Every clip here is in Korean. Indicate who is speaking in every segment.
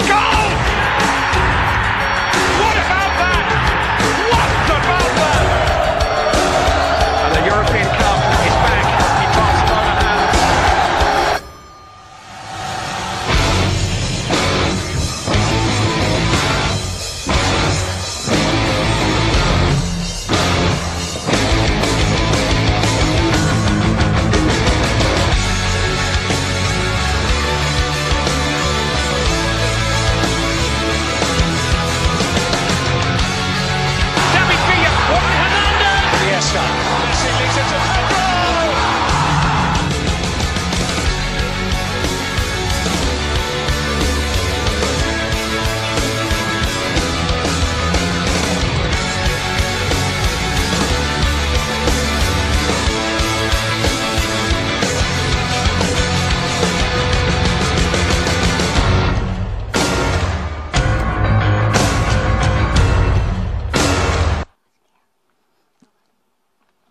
Speaker 1: goal! What about that? What about that? And the European Cup is back in Barcelona hands.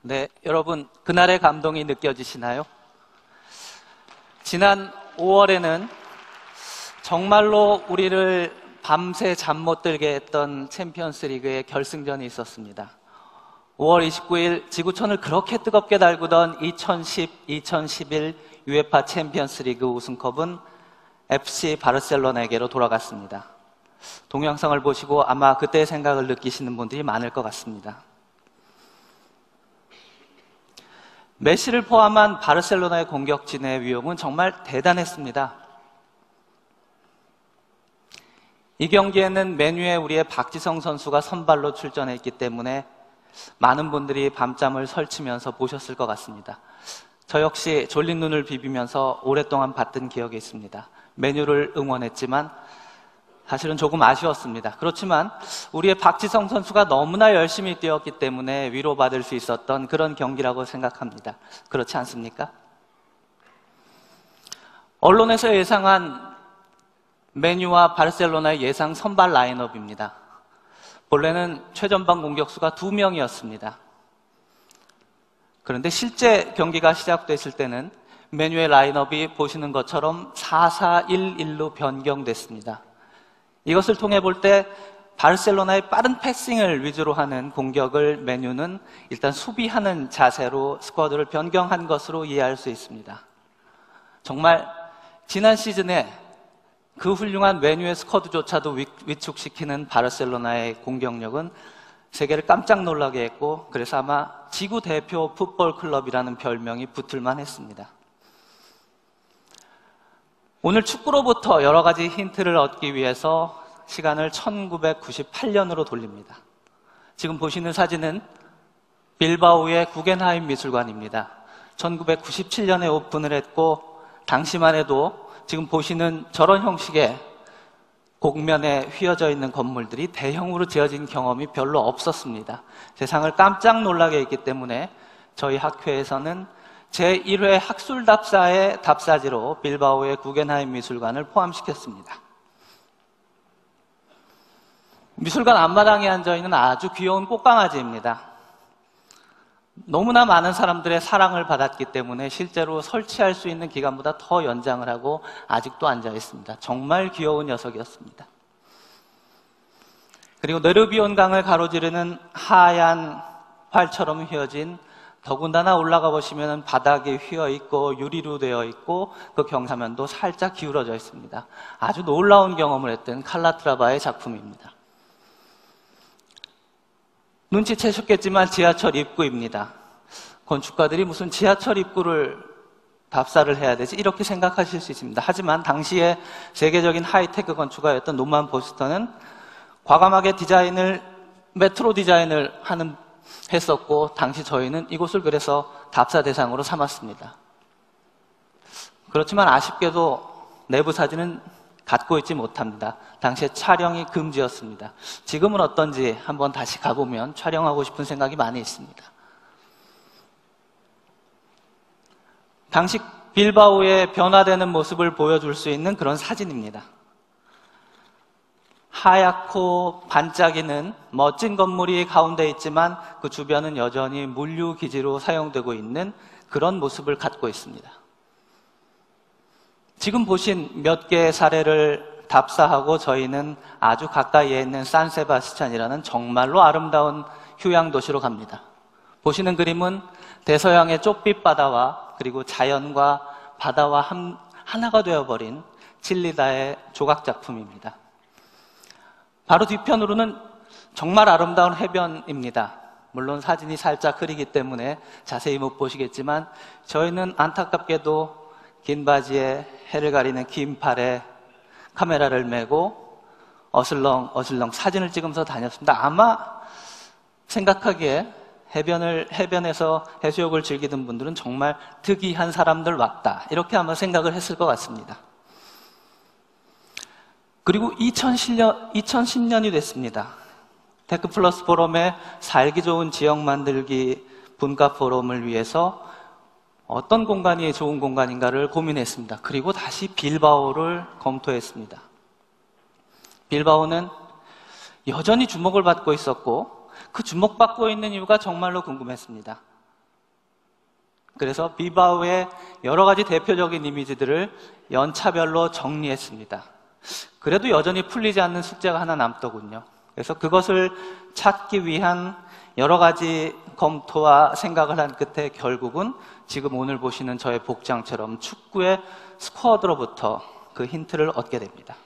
Speaker 2: 네, 여러분 그날의 감동이 느껴지시나요? 지난 5월에는 정말로 우리를 밤새 잠 못 들게 했던 챔피언스 리그의 결승전이 있었습니다. 5월 29일 지구촌을 그렇게 뜨겁게 달구던 2010-2011 UEFA 챔피언스 리그 우승컵은 FC 바르셀로나에게로 돌아갔습니다. 동영상을 보시고 아마 그때의 생각을 느끼시는 분들이 많을 것 같습니다. 메시를 포함한 바르셀로나의 공격진의 위용은 정말 대단했습니다. 이 경기에는 맨유의 우리의 박지성 선수가 선발로 출전했기 때문에 많은 분들이 밤잠을 설치면서 보셨을 것 같습니다. 저 역시 졸린 눈을 비비면서 오랫동안 봤던 기억이 있습니다. 맨유를 응원했지만 사실은 조금 아쉬웠습니다. 그렇지만 우리의 박지성 선수가 너무나 열심히 뛰었기 때문에 위로받을 수 있었던 그런 경기라고 생각합니다. 그렇지 않습니까? 언론에서 예상한 맨유와 바르셀로나의 예상 선발 라인업입니다. 본래는 최전방 공격수가 2명이었습니다. 그런데 실제 경기가 시작됐을 때는 맨유의 라인업이 보시는 것처럼 4-4-1-1로 변경됐습니다. 이것을 통해 볼 때 바르셀로나의 빠른 패싱을 위주로 하는 공격을 맨유는 일단 수비하는 자세로 스쿼드를 변경한 것으로 이해할 수 있습니다. 정말 지난 시즌에 그 훌륭한 맨유의 스쿼드조차도 위축시키는 바르셀로나의 공격력은 세계를 깜짝 놀라게 했고, 그래서 아마 지구 대표 풋볼 클럽이라는 별명이 붙을만 했습니다. 오늘 축구로부터 여러 가지 힌트를 얻기 위해서 시간을 1998년으로 돌립니다. 지금 보시는 사진은 빌바오의 구겐하임 미술관입니다. 1997년에 오픈을 했고 당시만 해도 지금 보시는 저런 형식의 곡면에 휘어져 있는 건물들이 대형으로 지어진 경험이 별로 없었습니다. 세상을 깜짝 놀라게 했기 때문에 저희 학회에서는 제1회 학술답사의 답사지로 빌바오의 구겐하임 미술관을 포함시켰습니다. 미술관 앞마당에 앉아있는 아주 귀여운 꽃강아지입니다. 너무나 많은 사람들의 사랑을 받았기 때문에 실제로 설치할 수 있는 기간보다 더 연장을 하고 아직도 앉아있습니다. 정말 귀여운 녀석이었습니다. 그리고 네르비온 강을 가로지르는 하얀 활처럼 휘어진, 더군다나 올라가 보시면 바닥에 휘어있고 유리로 되어 있고 그 경사면도 살짝 기울어져 있습니다. 아주 놀라운 경험을 했던 칼라트라바의 작품입니다. 눈치채셨겠지만 지하철 입구입니다. 건축가들이 무슨 지하철 입구를 답사를 해야 되지? 이렇게 생각하실 수 있습니다. 하지만 당시에 세계적인 하이테크 건축가였던 노만 포스터는 과감하게 메트로 디자인을 했었고, 당시 저희는 이곳을 그래서 답사 대상으로 삼았습니다. 그렇지만 아쉽게도 내부 사진은 갖고 있지 못합니다. 당시에 촬영이 금지였습니다. 지금은 어떤지 한번 다시 가보면 촬영하고 싶은 생각이 많이 있습니다. 당시 빌바오의 변화되는 모습을 보여줄 수 있는 그런 사진입니다. 하얗고 반짝이는 멋진 건물이 가운데 있지만 그 주변은 여전히 물류기지로 사용되고 있는 그런 모습을 갖고 있습니다. 지금 보신 몇 개의 사례를 답사하고 저희는 아주 가까이에 있는 산세바스찬이라는 정말로 아름다운 휴양 도시로 갑니다. 보시는 그림은 대서양의 쪽빛 바다와 그리고 자연과 바다와 하나가 되어버린 칠리다의 조각 작품입니다. 바로 뒤편으로는 정말 아름다운 해변입니다. 물론 사진이 살짝 흐리기 때문에 자세히 못 보시겠지만 저희는 안타깝게도 긴 바지에 해를 가리는 긴 팔에 카메라를 메고 어슬렁 사진을 찍으면서 다녔습니다. 아마 생각하기에 해변에서 해수욕을 즐기던 분들은 정말 특이한 사람들 왔다, 이렇게 아마 생각을 했을 것 같습니다. 그리고 2010년이 됐습니다. 테크플러스 포럼의 살기 좋은 지역 만들기 분과 포럼을 위해서 어떤 공간이 좋은 공간인가를 고민했습니다. 그리고 다시 빌바오를 검토했습니다. 빌바오는 여전히 주목을 받고 있었고 그 주목받고 있는 이유가 정말로 궁금했습니다. 그래서 빌바오의 여러 가지 대표적인 이미지들을 연차별로 정리했습니다. 그래도 여전히 풀리지 않는 숙제가 하나 남더군요. 그래서 그것을 찾기 위한 여러 가지 검토와 생각을 한 끝에 결국은 지금 오늘 보시는 저의 복장처럼 축구의 스쿼드로부터 그 힌트를 얻게 됩니다.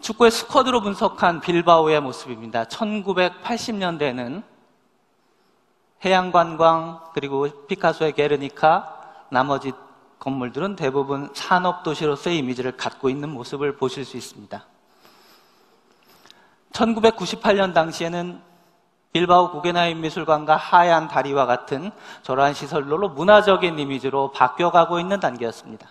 Speaker 2: 축구의 스쿼드로 분석한 빌바오의 모습입니다. 1980년대에는 해양관광 그리고 피카소의 게르니카, 나머지 건물들은 대부분 산업도시로서의 이미지를 갖고 있는 모습을 보실 수 있습니다. 1998년 당시에는 빌바오 구겐하임 미술관과 하얀 다리와 같은 저러한 시설들로 문화적인 이미지로 바뀌어가고 있는 단계였습니다.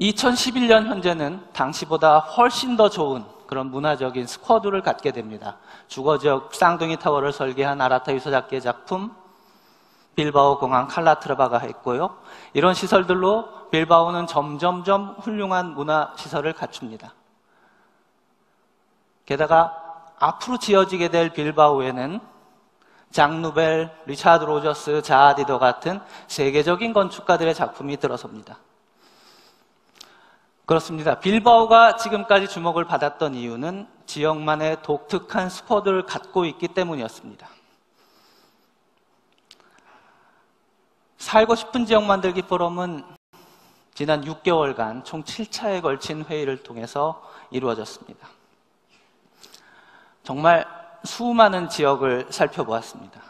Speaker 2: 2011년 현재는 당시보다 훨씬 더 좋은 그런 문화적인 스쿼드를 갖게 됩니다. 주거지역 쌍둥이 타워를 설계한 아라타 유서작가의 작품, 빌바오 공항 칼라트라바가 있고요. 이런 시설들로 빌바오는 점점점 훌륭한 문화시설을 갖춥니다. 게다가 앞으로 지어지게 될 빌바오에는 장 누벨, 리차드 로저스, 자하 디더 같은 세계적인 건축가들의 작품이 들어섭니다. 그렇습니다. 빌바오가 지금까지 주목을 받았던 이유는 지역만의 독특한 스쿼드를 갖고 있기 때문이었습니다. 살고 싶은 지역 만들기 포럼은 지난 6개월간 총 7차에 걸친 회의를 통해서 이루어졌습니다. 정말 수많은 지역을 살펴보았습니다.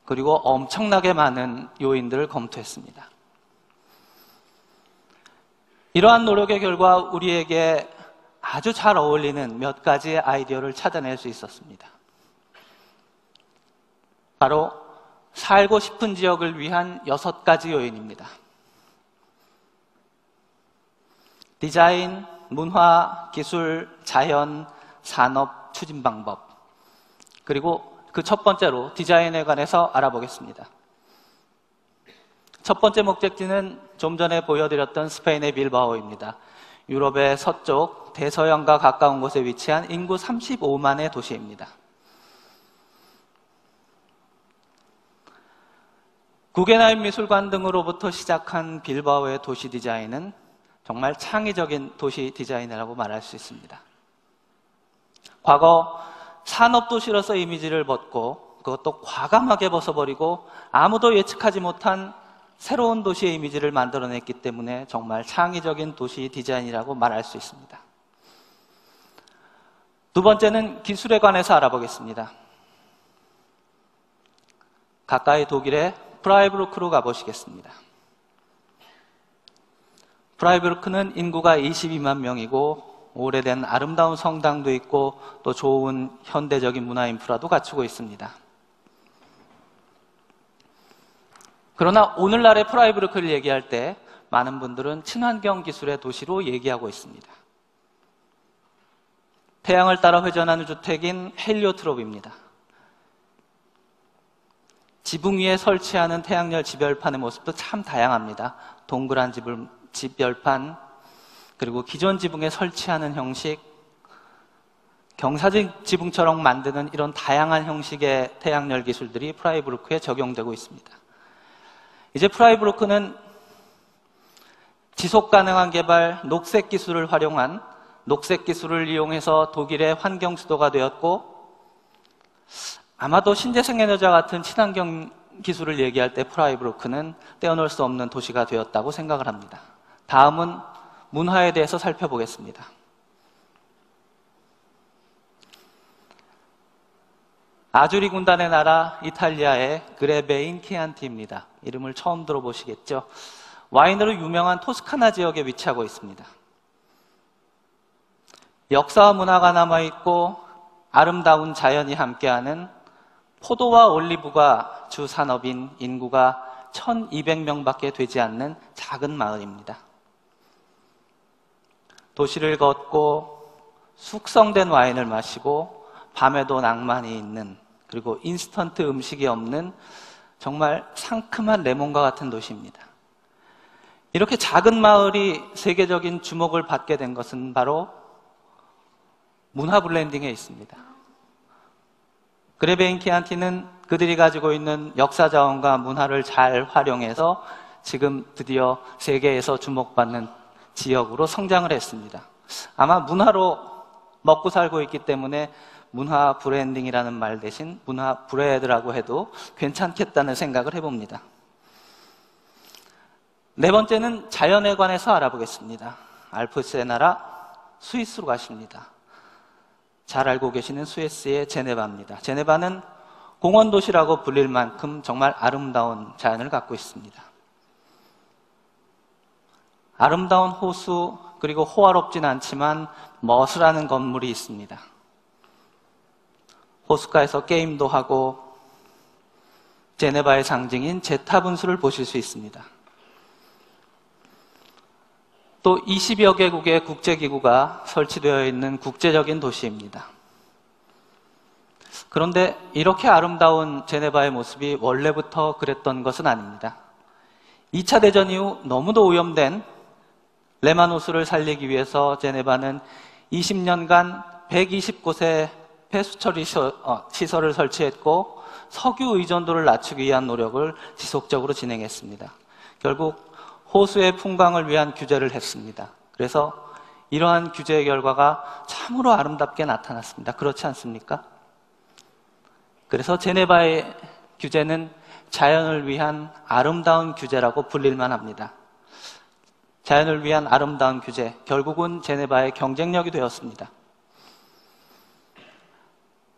Speaker 2: 그리고 엄청나게 많은 요인들을 검토했습니다. 이러한 노력의 결과 우리에게 아주 잘 어울리는 몇 가지의 아이디어를 찾아낼 수 있었습니다. 바로 살고 싶은 지역을 위한 6가지 요인입니다. 디자인, 문화, 기술, 자연, 산업, 추진 방법. 그리고 그 첫 번째로 디자인에 관해서 알아보겠습니다. 첫 번째 목적지는 좀 전에 보여드렸던 스페인의 빌바오입니다. 유럽의 서쪽 대서양과 가까운 곳에 위치한 인구 35만의 도시입니다. 구겐하임 미술관 등으로부터 시작한 빌바오의 도시 디자인은 정말 창의적인 도시 디자인이라고 말할 수 있습니다. 과거 산업도시로서 이미지를 벗고 그것도 과감하게 벗어버리고 아무도 예측하지 못한 새로운 도시의 이미지를 만들어냈기 때문에 정말 창의적인 도시 디자인이라고 말할 수 있습니다. 두 번째는 기술에 관해서 알아보겠습니다. 가까이 독일의 프라이부르크로 가보시겠습니다. 프라이부르크는 인구가 22만 명이고 오래된 아름다운 성당도 있고 또 좋은 현대적인 문화 인프라도 갖추고 있습니다. 그러나 오늘날의 프라이부르크를 얘기할 때 많은 분들은 친환경 기술의 도시로 얘기하고 있습니다. 태양을 따라 회전하는 주택인 헬리오트롭입니다. 지붕 위에 설치하는 태양열 집열판의 모습도 참 다양합니다. 동그란 집열판, 그리고 기존 지붕에 설치하는 형식, 경사진 지붕처럼 만드는 이런 다양한 형식의 태양열 기술들이 프라이부르크에 적용되고 있습니다. 이제 프라이부르크는 지속 가능한 개발, 녹색 기술을 활용한 녹색 기술을 이용해서 독일의 환경 수도가 되었고, 아마도 신재생 에너지와 같은 친환경 기술을 얘기할 때 프라이부르크는 떼어놓을 수 없는 도시가 되었다고 생각을 합니다. 다음은 문화에 대해서 살펴보겠습니다. 아주리 군단의 나라 이탈리아의 그레베인 치안티입니다. 이름을 처음 들어보시겠죠? 와인으로 유명한 토스카나 지역에 위치하고 있습니다. 역사와 문화가 남아있고 아름다운 자연이 함께하는 포도와 올리브가 주 산업인 인구가 1200명밖에 되지 않는 작은 마을입니다. 도시를 걷고 숙성된 와인을 마시고 밤에도 낭만이 있는, 그리고 인스턴트 음식이 없는 정말 상큼한 레몬과 같은 도시입니다. 이렇게 작은 마을이 세계적인 주목을 받게 된 것은 바로 문화 블렌딩에 있습니다. 그레베인 치안티는 그들이 가지고 있는 역사 자원과 문화를 잘 활용해서 지금 드디어 세계에서 주목받는 지역으로 성장을 했습니다. 아마 문화로 먹고 살고 있기 때문에 문화 브랜딩이라는 말 대신 문화 브레드라고 해도 괜찮겠다는 생각을 해봅니다. 네 번째는 자연에 관해서 알아보겠습니다. 알프스의 나라 스위스로 가십니다. 잘 알고 계시는 스위스의 제네바입니다. 제네바는 공원도시라고 불릴 만큼 정말 아름다운 자연을 갖고 있습니다. 아름다운 호수, 그리고 호화롭진 않지만 머스라는 건물이 있습니다. 호숫가에서 게임도 하고 제네바의 상징인 제타 분수를 보실 수 있습니다. 또 20여 개국의 국제기구가 설치되어 있는 국제적인 도시입니다. 그런데 이렇게 아름다운 제네바의 모습이 원래부터 그랬던 것은 아닙니다. 2차 대전 이후 너무도 오염된 레만 호수를 살리기 위해서 제네바는 20년간 120곳의 폐수처리 시설을 설치했고 석유 의존도를 낮추기 위한 노력을 지속적으로 진행했습니다. 결국 호수의 풍광을 위한 규제를 했습니다. 그래서 이러한 규제의 결과가 참으로 아름답게 나타났습니다. 그렇지 않습니까? 그래서 제네바의 규제는 자연을 위한 아름다운 규제라고 불릴만 합니다. 자연을 위한 아름다운 규제, 결국은 제네바의 경쟁력이 되었습니다.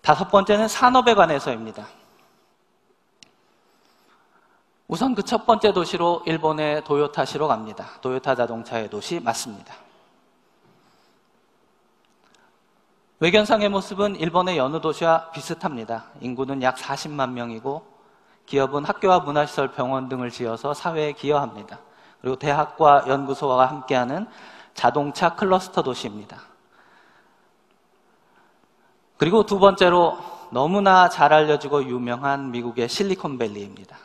Speaker 2: 다섯 번째는 산업에 관해서입니다. 우선 그 첫 번째 도시로 일본의 도요타시로 갑니다. 도요타 자동차의 도시 맞습니다. 외견상의 모습은 일본의 여느 도시와 비슷합니다. 인구는 약 40만 명이고 기업은 학교와 문화시설, 병원 등을 지어서 사회에 기여합니다. 그리고 대학과 연구소와 함께하는 자동차 클러스터 도시입니다. 그리고 두 번째로 너무나 잘 알려지고 유명한 미국의 실리콘밸리입니다.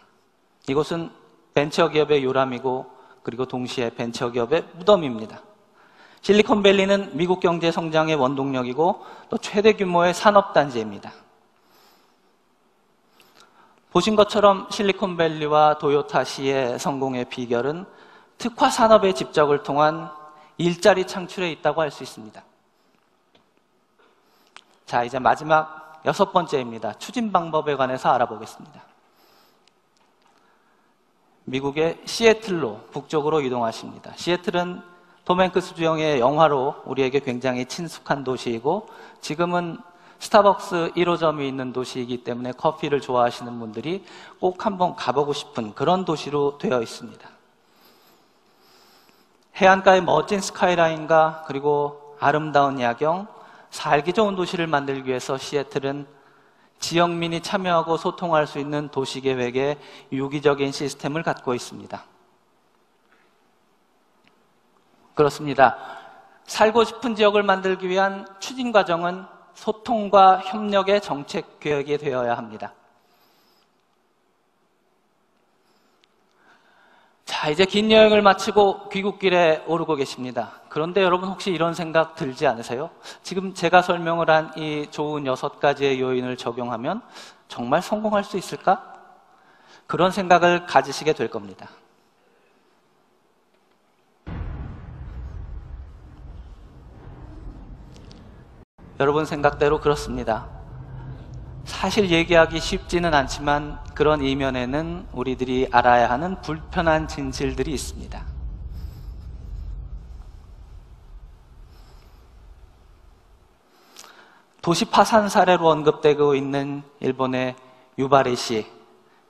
Speaker 2: 이곳은 벤처기업의 요람이고 그리고 동시에 벤처기업의 무덤입니다. 실리콘밸리는 미국 경제 성장의 원동력이고 또 최대 규모의 산업단지입니다. 보신 것처럼 실리콘밸리와 도요타시의 성공의 비결은 특화 산업의 집적을 통한 일자리 창출에 있다고 할 수 있습니다. 자, 이제 마지막 여섯 번째입니다. 추진 방법에 관해서 알아보겠습니다. 미국의 시애틀로 북쪽으로 이동하십니다. 시애틀은 톰 행크스 주연의 영화로 우리에게 굉장히 친숙한 도시이고 지금은 스타벅스 1호점이 있는 도시이기 때문에 커피를 좋아하시는 분들이 꼭 한번 가보고 싶은 그런 도시로 되어 있습니다. 해안가의 멋진 스카이라인과 그리고 아름다운 야경, 살기 좋은 도시를 만들기 위해서 시애틀은 지역민이 참여하고 소통할 수 있는 도시계획의 유기적인 시스템을 갖고 있습니다. 그렇습니다. 살고 싶은 지역을 만들기 위한 추진 과정은 소통과 협력의 정책 계획이 되어야 합니다. 자, 이제 긴 여행을 마치고 귀국길에 오르고 계십니다. 그런데 여러분 혹시 이런 생각 들지 않으세요? 지금 제가 설명을 한 이 좋은 6가지의 요인을 적용하면 정말 성공할 수 있을까? 그런 생각을 가지시게 될 겁니다. 여러분 생각대로 그렇습니다. 사실 얘기하기 쉽지는 않지만 그런 이면에는 우리들이 알아야 하는 불편한 진실들이 있습니다. 도시 파산 사례로 언급되고 있는 일본의 유바레시,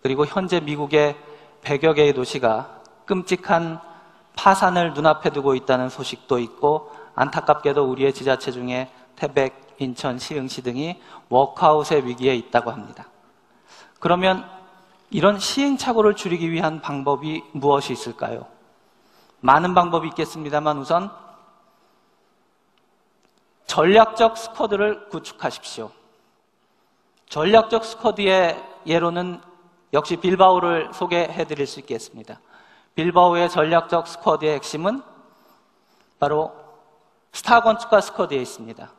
Speaker 2: 그리고 현재 미국의 100여 개의 도시가 끔찍한 파산을 눈앞에 두고 있다는 소식도 있고, 안타깝게도 우리의 지자체 중에 태백, 인천, 시흥시 등이 워크아웃의 위기에 있다고 합니다. 그러면 이런 시행착오를 줄이기 위한 방법이 무엇이 있을까요? 많은 방법이 있겠습니다만 우선 전략적 스쿼드를 구축하십시오. 전략적 스쿼드의 예로는 역시 빌바오를 소개해 드릴 수 있겠습니다. 빌바오의 전략적 스쿼드의 핵심은 바로 스타 건축가 스쿼드에 있습니다.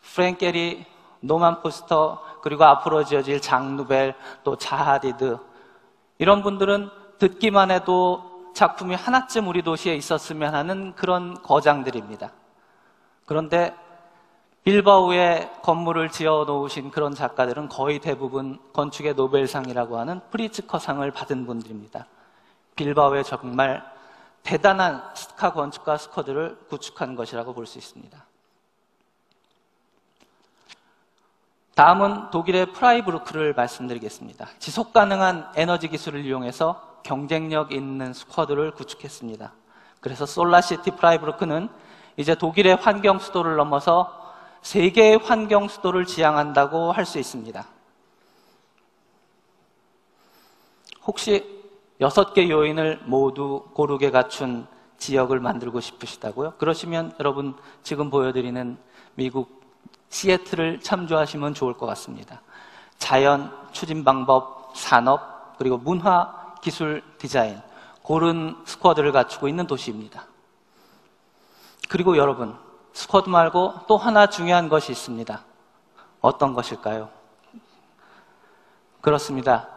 Speaker 2: 프랭 게리, 노만 포스터, 그리고 앞으로 지어질 장 누벨, 또 자하디드, 이런 분들은 듣기만 해도 작품이 하나쯤 우리 도시에 있었으면 하는 그런 거장들입니다. 그런데 빌바오에 건물을 지어 놓으신 그런 작가들은 거의 대부분 건축의 노벨상이라고 하는 프리츠커상을 받은 분들입니다. 빌바오에 정말 대단한 스타 건축가 스쿼드를 구축한 것이라고 볼 수 있습니다. 다음은 독일의 프라이부르크를 말씀드리겠습니다. 지속 가능한 에너지 기술을 이용해서 경쟁력 있는 스쿼드를 구축했습니다. 그래서 솔라시티 프라이부르크는 이제 독일의 환경 수도를 넘어서 세계의 환경 수도를 지향한다고 할 수 있습니다. 혹시 6개 요인을 모두 고르게 갖춘 지역을 만들고 싶으시다고요? 그러시면 여러분 지금 보여드리는 미국 시애틀을 참조하시면 좋을 것 같습니다. 자연, 추진 방법, 산업, 그리고 문화, 기술, 디자인, 고른 스쿼드를 갖추고 있는 도시입니다. 그리고 여러분, 스쿼드 말고 또 하나 중요한 것이 있습니다. 어떤 것일까요? 그렇습니다.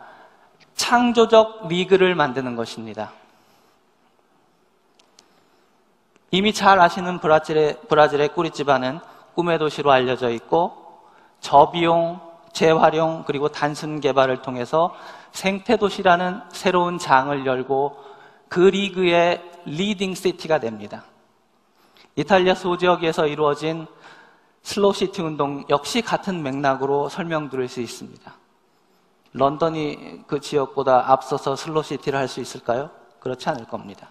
Speaker 2: 창조적 리그를 만드는 것입니다. 이미 잘 아시는 브라질의 꾸리찌바는 꿈의 도시로 알려져 있고, 저비용, 재활용, 그리고 단순 개발을 통해서 생태도시라는 새로운 장을 열고 그 리그의 리딩 시티가 됩니다. 이탈리아 소지역에서 이루어진 슬로시티 운동 역시 같은 맥락으로 설명드릴 수 있습니다. 런던이 그 지역보다 앞서서 슬로시티를 할 수 있을까요? 그렇지 않을 겁니다.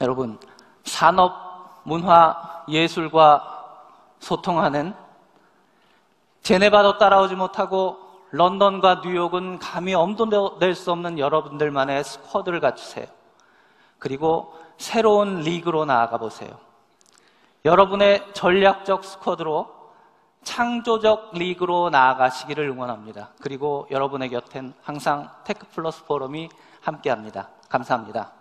Speaker 2: 여러분, 산업, 문화, 예술과 소통하는 제네바도 따라오지 못하고 런던과 뉴욕은 감히 엄도 낼 수 없는 여러분들만의 스쿼드를 갖추세요. 그리고 새로운 리그로 나아가 보세요. 여러분의 전략적 스쿼드로 창조적 리그로 나아가시기를 응원합니다. 그리고 여러분의 곁엔 항상 테크플러스 포럼이 함께합니다. 감사합니다.